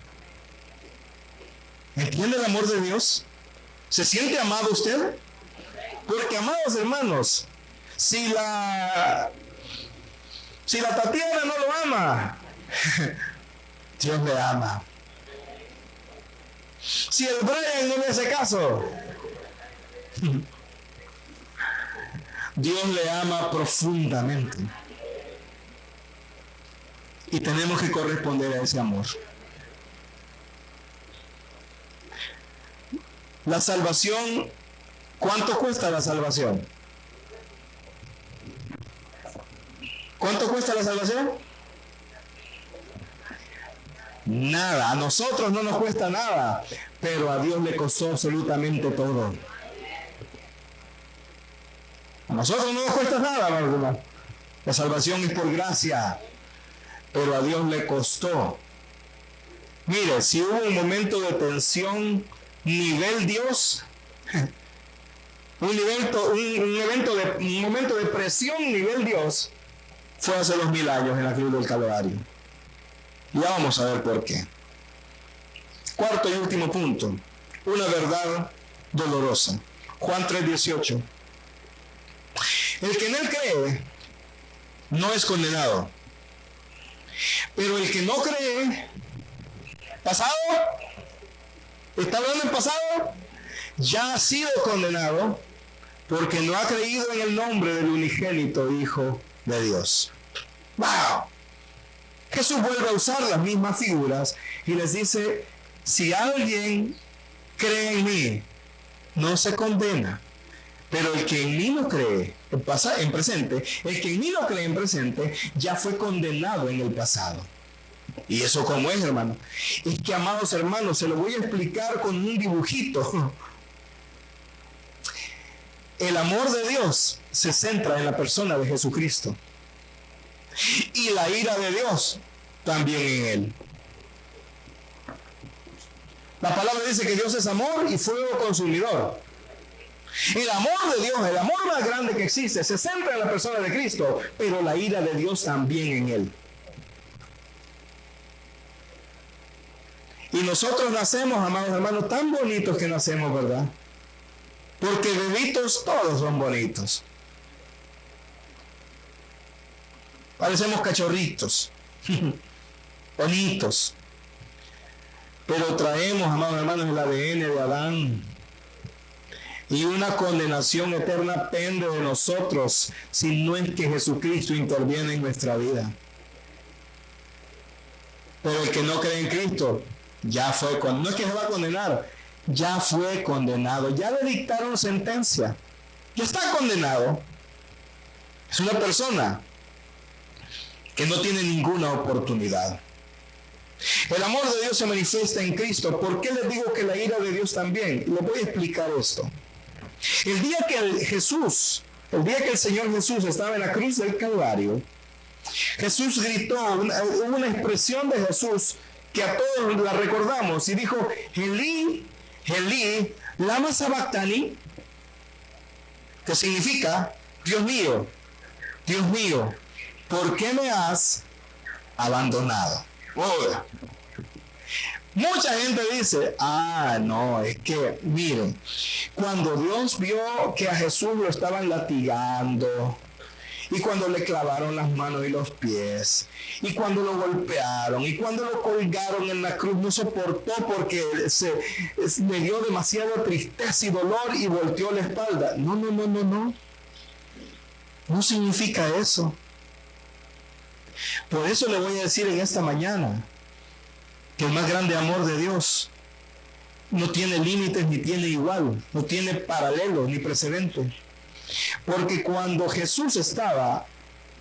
A: ¿Entiende el amor de Dios? ¿Se siente amado usted? Porque, amados hermanos, si la Tatiana no lo ama, Dios le ama. Si el Brian no le hace caso, Dios le ama profundamente. Y tenemos que corresponder a ese amor. La salvación, ¿cuánto cuesta la salvación? ¿Cuánto cuesta la salvación? Nada. A nosotros no nos cuesta nada, pero a Dios le costó absolutamente todo. A nosotros no nos cuesta nada, hermano. La salvación es por gracia, pero a Dios le costó. Mire, si hubo un momento de tensión nivel Dios, un momento de presión nivel Dios, fue hace 2000 años en la cruz del Calvario. Ya vamos a ver por qué. Cuarto y último punto, una verdad dolorosa. Juan 3:18. El que en él cree no es condenado, pero el que no cree, pasado, está hablando en pasado, ya ha sido condenado porque no ha creído en el nombre del unigénito Hijo de Dios. ¡Wow! Jesús vuelve a usar las mismas figuras y les dice: si alguien cree en mí, no se condena. Pero el que en mí no cree, en presente, el que en mí no cree en presente, ya fue condenado en el pasado. ¿Y eso cómo es, hermano? Es que, amados hermanos, se lo voy a explicar con un dibujito. El amor de Dios se centra en la persona de Jesucristo. Y la ira de Dios también en él. La palabra dice que Dios es amor y fuego consumidor. El amor de Dios, el amor más grande que existe, se centra en la persona de Cristo, pero la ira de Dios también en él. Y nosotros nacemos, amados hermanos, tan bonitos que nacemos, ¿verdad? Porque bebitos todos son bonitos. Parecemos cachorritos, bonitos. Pero traemos, amados hermanos, el ADN de Adán. Y una condenación eterna pende de nosotros si no es que Jesucristo interviene en nuestra vida. Pero el que no cree en Cristo ya fue condenado. No es que se va a condenar, ya fue condenado. Ya le dictaron sentencia. Ya está condenado. Es una persona que no tiene ninguna oportunidad. El amor de Dios se manifiesta en Cristo. ¿Por qué les digo que la ira de Dios también? Les voy a explicar esto. El día que el Señor Jesús estaba en la cruz del Calvario, Jesús gritó, hubo una expresión de Jesús que a todos la recordamos y dijo, Elí, Elí, lama sabactani, que significa, Dios mío, ¿por qué me has abandonado? Oh. Mucha gente dice, no, es que, miren, cuando Dios vio que a Jesús lo estaban latigando, y cuando le clavaron las manos y los pies, y cuando lo golpearon, y cuando lo colgaron en la cruz, no soportó porque le dio demasiada tristeza y dolor y volteó la espalda. No. No significa eso. Por eso le voy a decir en esta mañana que el más grande amor de Dios no tiene límites ni tiene igual, no tiene paralelo ni precedente. Porque cuando Jesús estaba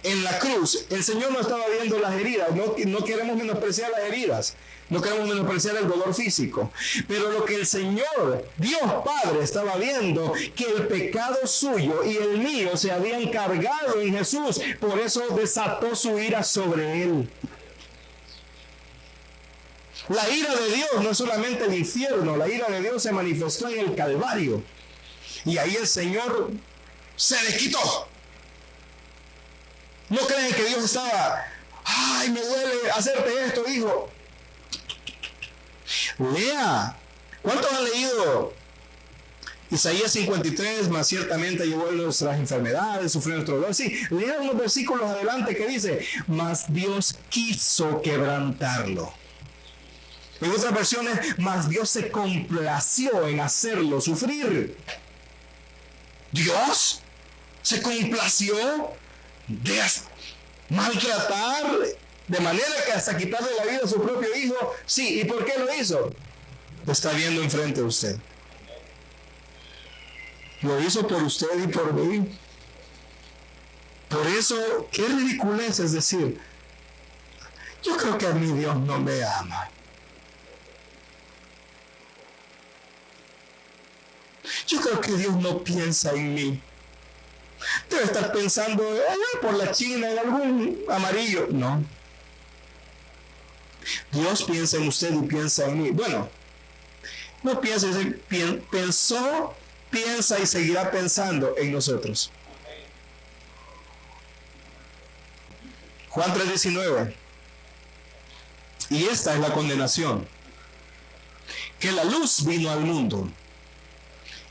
A: en la cruz, el Señor no estaba viendo las heridas. No queremos menospreciar las heridas, no queremos menospreciar el dolor físico, pero lo que el Señor, Dios Padre, estaba viendo, que el pecado suyo y el mío se habían cargado en Jesús, por eso desató su ira sobre él. La ira de Dios no es solamente el infierno, la ira de Dios se manifestó en el Calvario. Y ahí el Señor se les quitó. ¿No creen que Dios estaba, me duele hacerte esto, hijo? Lea. ¿Cuántos han leído Isaías 53? Más ciertamente llevó nuestras enfermedades, sufrió nuestro dolor. Sí, lea unos versículos adelante que dice, mas Dios quiso quebrantarlo. En otras versiones, mas Dios se complació en hacerlo sufrir. Dios se complació de maltratar de manera que hasta quitarle la vida a su propio hijo. Sí, ¿y por qué lo hizo? Lo está viendo enfrente de usted. Lo hizo por usted y por mí. Por eso, qué ridiculez es decir, yo creo que a mí Dios no me ama. Yo creo que Dios no piensa en mí. Debe estar pensando por la China, en algún amarillo. No. Dios piensa en usted y piensa en mí. Bueno, no piensa, pensó, piensa y seguirá pensando en nosotros. Juan 3:19. Y esta es la condenación, que la luz vino al mundo,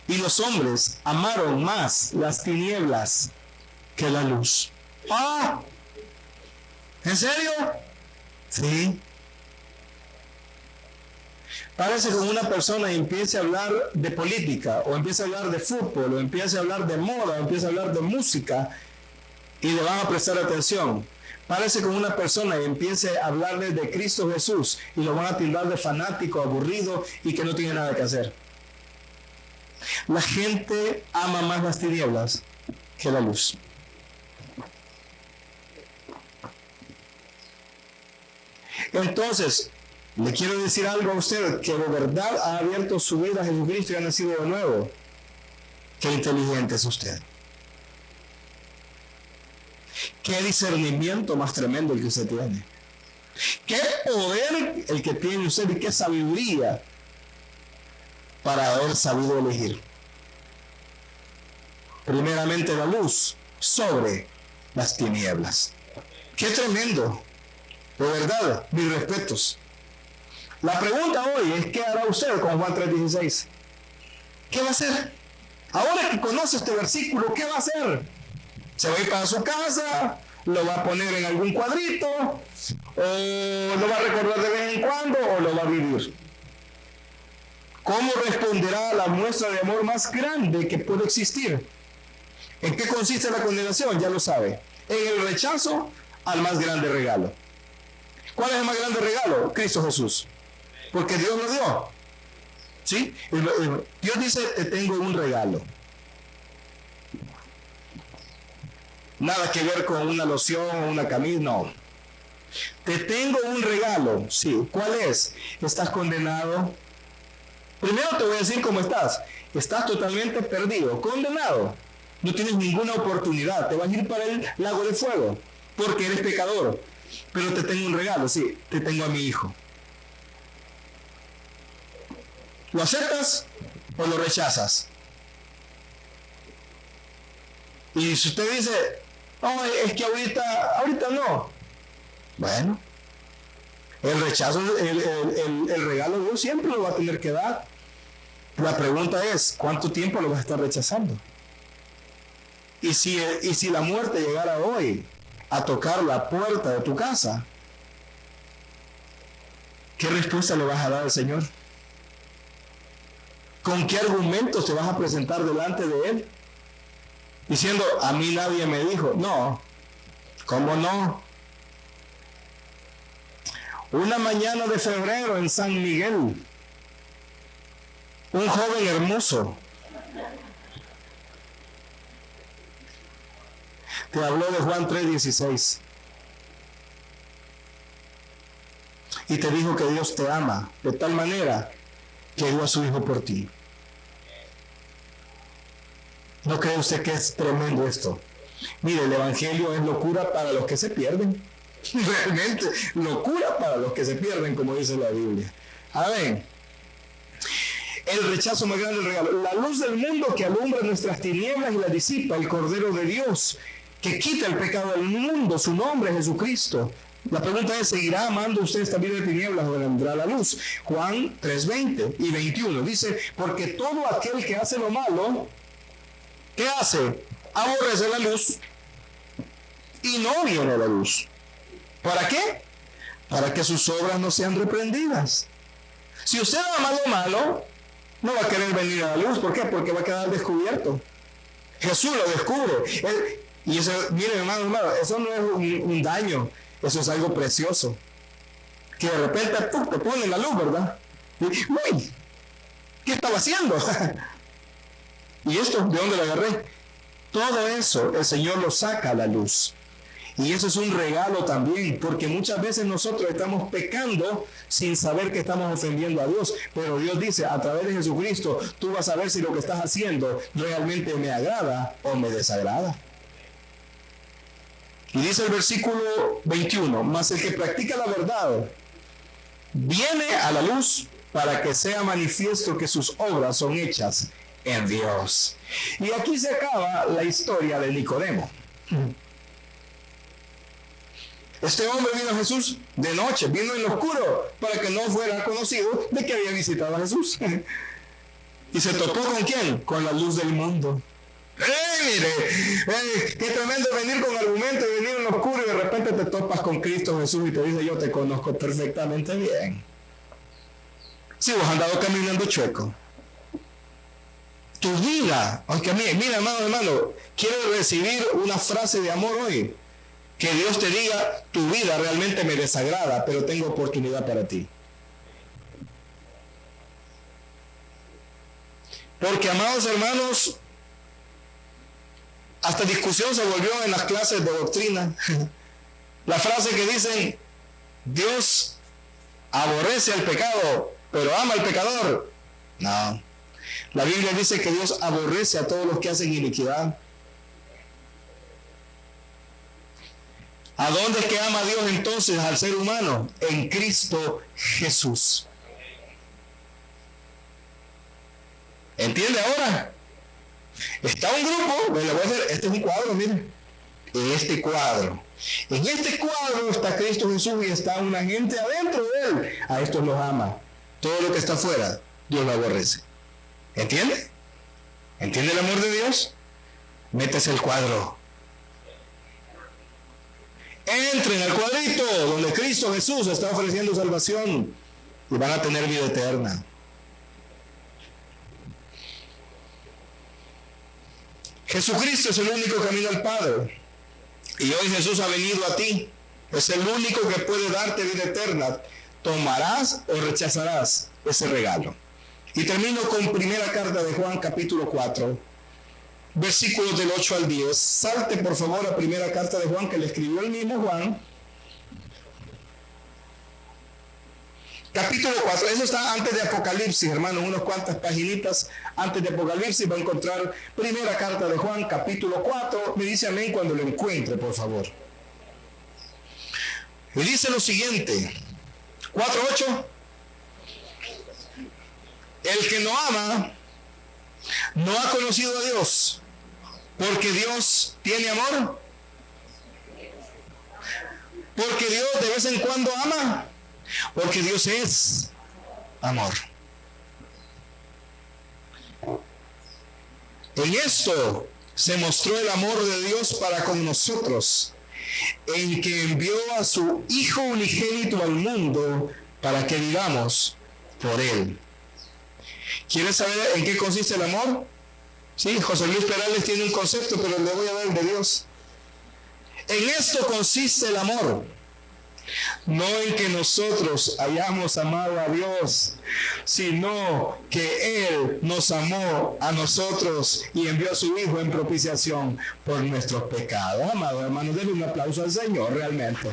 A: y los hombres amaron más las tinieblas que la luz. ¿En serio? Sí. Parece que una persona empiece a hablar de política, o empiece a hablar de fútbol, o empiece a hablar de moda, o empiece a hablar de música, y le van a prestar atención. Parece que una persona empiece a hablarles de Cristo Jesús, y lo van a tildar de fanático, aburrido, y que no tiene nada que hacer. La gente ama más las tinieblas que la luz. Entonces, le quiero decir algo a usted, que de verdad ha abierto su vida a Jesucristo y ha nacido de nuevo. Qué inteligente es usted. Qué discernimiento más tremendo el que usted tiene. Qué poder el que tiene usted y qué sabiduría para haber sabido elegir. Primeramente la luz sobre las tinieblas. Qué tremendo. De verdad, mis respetos. La pregunta hoy es, ¿qué hará usted con Juan 3:16? ¿Qué va a hacer? Ahora que conoce este versículo, ¿qué va a hacer? ¿Se va a ir para su casa? ¿Lo va a poner en algún cuadrito? ¿O lo va a recordar de vez en cuando? ¿O lo va a vivir? ¿Cómo responderá a la muestra de amor más grande que puede existir? ¿En qué consiste la condenación? Ya lo sabe. En el rechazo al más grande regalo. ¿Cuál es el más grande regalo? Cristo Jesús. Porque Dios lo dio. ¿Sí? Dios dice, te tengo un regalo. Nada que ver con una loción o una camisa, no. Te tengo un regalo. Sí. ¿Cuál es? Estás condenado. Primero te voy a decir cómo estás. Estás totalmente perdido, condenado. No tienes ninguna oportunidad. Te vas a ir para el lago de fuego porque eres pecador. Pero te tengo un regalo, sí. Te tengo a mi hijo. ¿Lo aceptas o lo rechazas? Y si usted dice, no, es que ahorita no. Bueno, el rechazo, el regalo de Dios siempre lo va a tener que dar. La pregunta es, ¿cuánto tiempo lo vas a estar rechazando? Y si la muerte llegara hoy a tocar la puerta de tu casa, ¿qué respuesta le vas a dar al Señor? ¿Con qué argumentos te vas a presentar delante de Él? Diciendo, a mí nadie me dijo. No, ¿cómo no? Una mañana de febrero en San Miguel, un joven hermoso te habló de Juan 3:16 y te dijo que Dios te ama de tal manera que dio a su hijo por ti. ¿No cree usted que es tremendo esto? Mire, el evangelio es locura para los que se pierden. Realmente, locura para los que se pierden, como dice la Biblia. Amén. El rechazo más grande del regalo. La luz del mundo que alumbra nuestras tinieblas y la disipa, el Cordero de Dios, que quita el pecado del mundo, su nombre es Jesucristo. La pregunta es, ¿seguirá amando usted esta vida de tinieblas o vendrá la luz? Juan 3:20 y 21 dice, porque todo aquel que hace lo malo, ¿qué hace? Aborrece la luz y no viene a la luz. ¿Para qué? Para que sus obras no sean reprendidas. Si usted ama lo malo, no va a querer venir a la luz. ¿Por qué? Porque va a quedar descubierto. Jesús lo descubre. Y eso, miren hermano, eso no es un daño. Eso es algo precioso. Que de repente te pone la luz, ¿verdad? Y, uy, ¿qué estaba haciendo? ¿Y esto? ¿De dónde lo agarré? Todo eso el Señor lo saca a la luz. Y eso es un regalo también, porque muchas veces nosotros estamos pecando sin saber que estamos ofendiendo a Dios. Pero Dios dice, a través de Jesucristo, tú vas a ver si lo que estás haciendo realmente me agrada o me desagrada. Y dice el versículo 21, mas el que practica la verdad viene a la luz para que sea manifiesto que sus obras son hechas en Dios. Y aquí se acaba la historia de Nicodemo. Este hombre vino a Jesús de noche, vino en lo oscuro, para que no fuera conocido de que había visitado a Jesús. ¿Y se topó con quién? Con la luz del mundo. Mire, qué tremendo venir con argumentos y venir en lo oscuro y de repente te topas con Cristo Jesús y te dice, yo te conozco perfectamente bien. Si vos has andado caminando chueco. Tu vida, aunque mira hermano, quiero recibir una frase de amor hoy. Que Dios te diga, tu vida realmente me desagrada, pero tengo oportunidad para ti. Porque, amados hermanos, hasta discusión se volvió en las clases de doctrina. La frase que dicen, Dios aborrece al pecado, pero ama al pecador. No. La Biblia dice que Dios aborrece a todos los que hacen iniquidad. ¿A dónde es que ama a Dios entonces al ser humano? En Cristo Jesús. ¿Entiende ahora? Está un grupo, le voy a hacer, este es un cuadro, miren. En este cuadro está Cristo Jesús y está una gente adentro de Él. A estos los ama. Todo lo que está afuera, Dios lo aborrece. ¿Entiende? ¿Entiende el amor de Dios? Métese el cuadro. Entren al cuadrito donde Cristo Jesús está ofreciendo salvación y van a tener vida eterna. Jesucristo es el único camino al Padre. Y hoy Jesús ha venido a ti. Es el único que puede darte vida eterna. ¿Tomarás o rechazarás ese regalo? Y termino con primera carta de Juan, capítulo 4, versículos del 8 al 10. Salte por favor a primera carta de Juan, que le escribió el mismo Juan. Capítulo 4, eso está antes de Apocalipsis, hermanos, unas cuantas paginitas antes de Apocalipsis va a encontrar primera carta de Juan, capítulo 4. Me dice amén cuando lo encuentre, por favor. Y dice lo siguiente, 4:8. El que no ama, no ha conocido a Dios, porque Dios tiene amor. Porque Dios de vez en cuando ama. Porque Dios es amor. En esto se mostró el amor de Dios para con nosotros, en que envió a su Hijo unigénito al mundo para que vivamos por Él. ¿Quieres saber en qué consiste el amor? Sí, José Luis Perales tiene un concepto, pero le voy a dar el de Dios. En esto consiste el amor. No en que nosotros hayamos amado a Dios, sino que Él nos amó a nosotros y envió a su Hijo en propiciación por nuestros pecados. Amado hermano, denle un aplauso al Señor realmente.